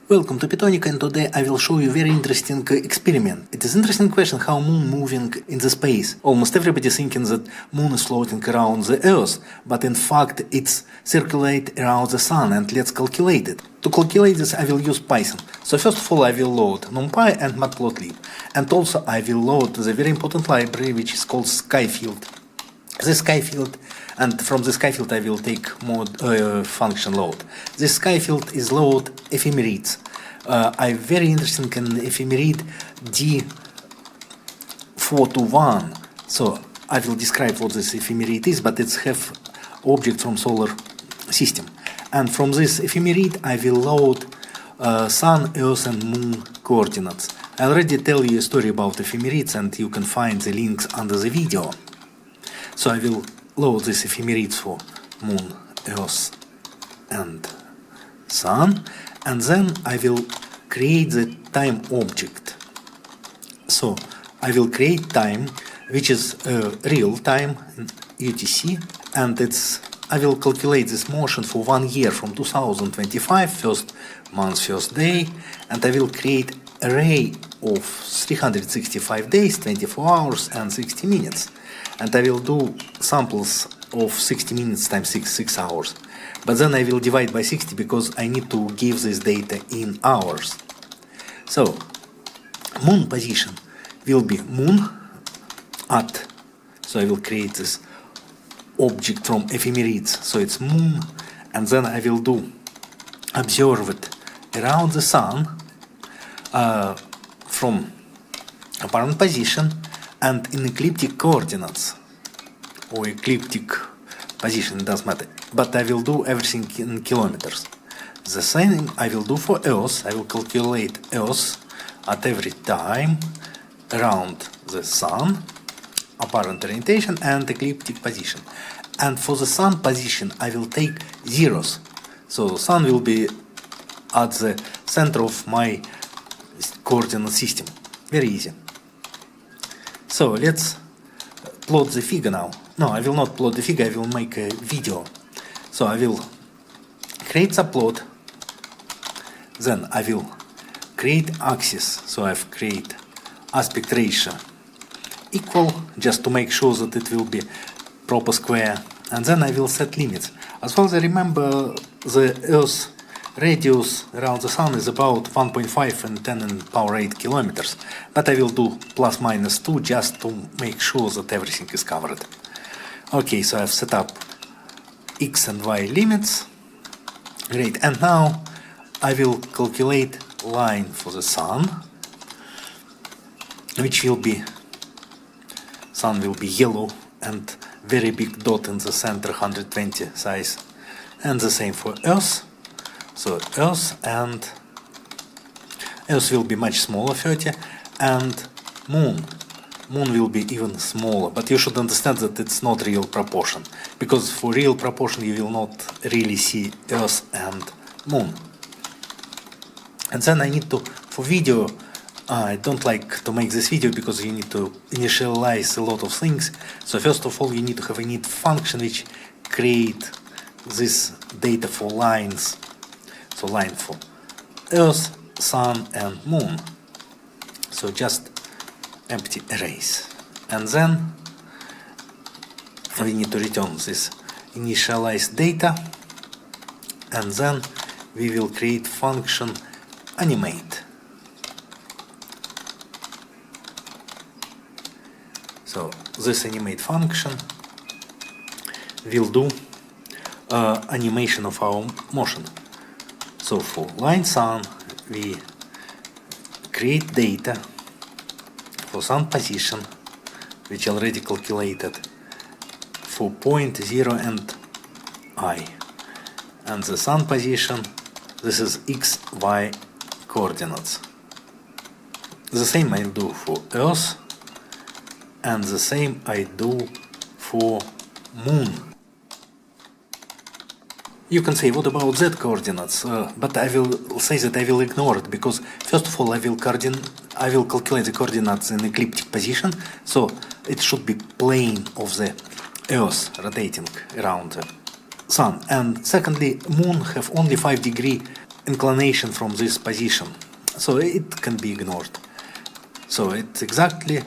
Welcome to Pythonika, and today I will show you a very interesting experiment. It is interesting question how Moon moving in the space. Almost everybody thinking that Moon is floating around the Earth, but in fact it's circulate around the Sun, and let's calculate it. To calculate this I will use Python. So first of all I will load NumPy and Matplotlib, and also I will load the very important library which is called Skyfield. This Skyfield, and from the Skyfield I will take function load. This Skyfield is load ephemerides. I'm very interested in ephemeride D421. So I will describe what this ephemeride is, but it's have object from solar system. And from this ephemeride I will load Sun, Earth and Moon coordinates. I already tell you a story about ephemerides, and you can find the links under the video. So I will load this ephemerides for Moon, Earth and Sun, and then I will create the time object. So I will create time which is real time UTC, and I will calculate this motion for 1 year from 2025, first month, first day, and I will create array of 365 days, 24 hours and 60 minutes. And I will do samples of 60 minutes times 6 hours. But then I will divide by 60 because I need to give this data in hours. So, Moon position will be Moon at. So I will create this object from ephemerides. So it's Moon, and then I will do observe it around the Sun from apparent position and in ecliptic coordinates, or ecliptic position, it doesn't matter, but I will do everything in kilometers. The same I will do for Earth. I will calculate Earth at every time around the Sun, apparent orientation and ecliptic position. And for the Sun position I will take zeros, so the Sun will be at the center of my coordinate system. Very easy. So let's plot the figure now. No, I will not plot the figure, I will make a video. So I will create a plot, then I will create axis. So I've create aspect ratio equal, just to make sure that it will be proper square, and then I will set limits. As far as I remember, the Earth radius around the Sun is about 1.5 and 10 in power 8 kilometers, but I will do plus minus 2 just to make sure that everything is covered. Okay, so I've set up x and y limits. Great, and now I will calculate line for the Sun, which will be, Sun will be yellow and very big dot in the center, 120 size, and the same for Earth. So Earth will be much smaller, 30, and Moon will be even smaller. But you should understand that it's not real proportion, because for real proportion you will not really see Earth and Moon. And then I need to, for video, I don't like to make this video because you need to initialize a lot of things. So first of all you need to have a init function which create this data for lines. So line for Earth, Sun and Moon. So just empty arrays. And then we need to return this initialized data, and then we will create function animate. So this animate function will do animation of our motion. So for line Sun we create data for Sun position, which already calculated, for point 0 and I, and the Sun position, this is x, y coordinates. The same I do for Earth, and the same I do for Moon. You can say, what about Z coordinates? But I will say that I will ignore it, because first of all I will calculate the coordinates in ecliptic position, so it should be plane of the Earth rotating around the Sun. And secondly, Moon have only 5 degree inclination from this position, so it can be ignored. So it's exactly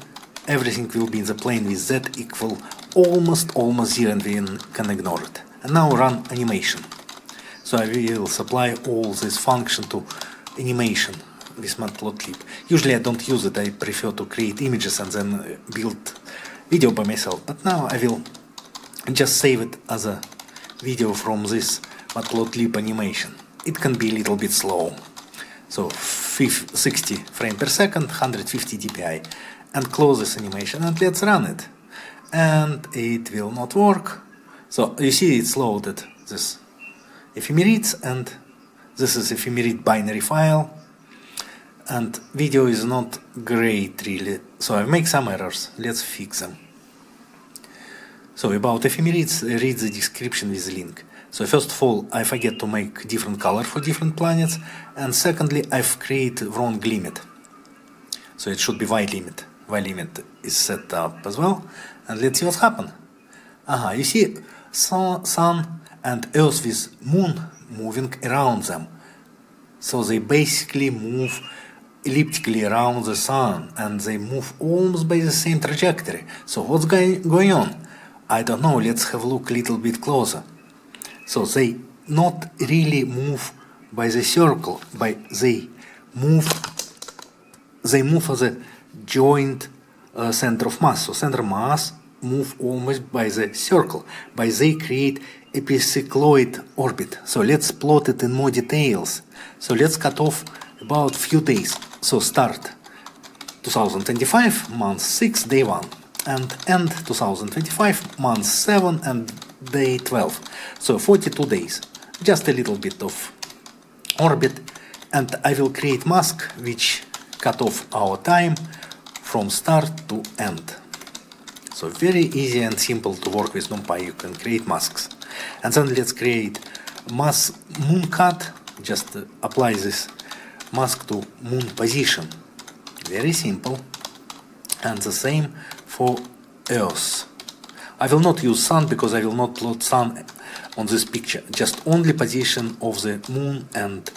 everything will be in the plane with z equal almost 0, and we can ignore it. And now run animation. So I will supply all this function to animation with Matplotlib. Usually I don't use it, I prefer to create images and then build video by myself. But now I will just save it as a video from this Matplotlib animation. It can be a little bit slow. So 60 frames per second, 150 dpi. And close this animation and let's run it. And it will not work. So you see it's loaded this ephemerides, and this is ephemeride binary file. And video is not great really. So I make some errors. Let's fix them. So about ephemerides, read the description with the link. So first of all, I forget to make different color for different planets, and secondly, I've created wrong limit. So it should be Y limit. Y limit is set up as well, and let's see what's happened. You see Sun and Earth with Moon moving around them. So they basically move elliptically around the Sun, and they move almost by the same trajectory. So what's going on? I don't know, let's have a look a little bit closer. So they not really move by the circle, they move as a joint center of mass. So center mass move almost by the circle, but they create epicycloid orbit. So let's plot it in more details. So let's cut off about few days. So start 2025, month 6, day 1, and end 2025, month 7 and day 12. So 42 days, just a little bit of orbit, and I will create mask which cut off our time from start to end. So very easy and simple to work with NumPy. You can create masks. And then let's create mask moon cut. Just apply this mask to moon position. Very simple. And the same for Earth. I will not use Sun because I will not plot Sun on this picture. Just only position of the Moon and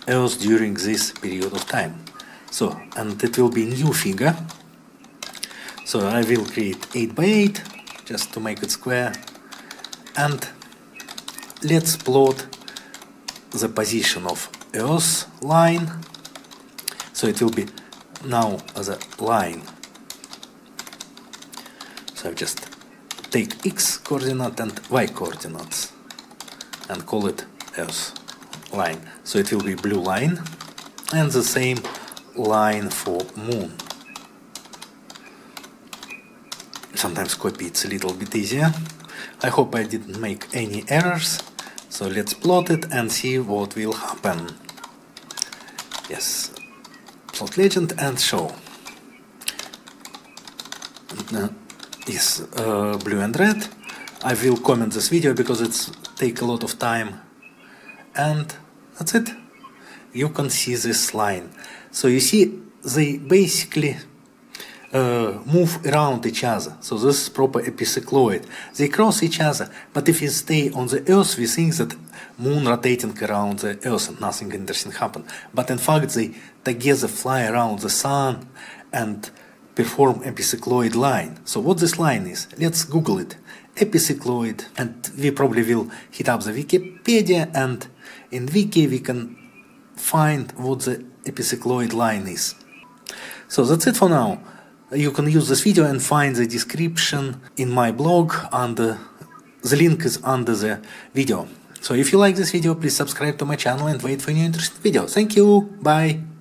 Earth during this period of time. So, and it will be new figure. So I will create 8 by 8 just to make it square. And let's plot the position of Earth line. So it will be now as a line. So I just take X coordinate and Y coordinates and call it Earth line. So it will be blue line, and the same line for Moon. Sometimes copy it's a little bit easier. I hope I didn't make any errors. So let's plot it and see what will happen. Yes, plot legend and show. Yes, blue and red. I will comment this video because it's take a lot of time. And that's it. You can see this line. So you see they basically move around each other. So this is proper epicycloid. They cross each other, but if you stay on the Earth, we think that Moon rotating around the Earth and nothing interesting happen. But in fact, they together fly around the Sun and perform epicycloid line. So what this line is? Let's Google it. Epicycloid, and we probably will hit up the Wikipedia, and in Wiki we can find what the epicycloid line is. So that's it for now. You can use this video and find the description in my blog under the link is under the video. So if you like this video, please subscribe to my channel and wait for new interesting video. Thank you. Bye.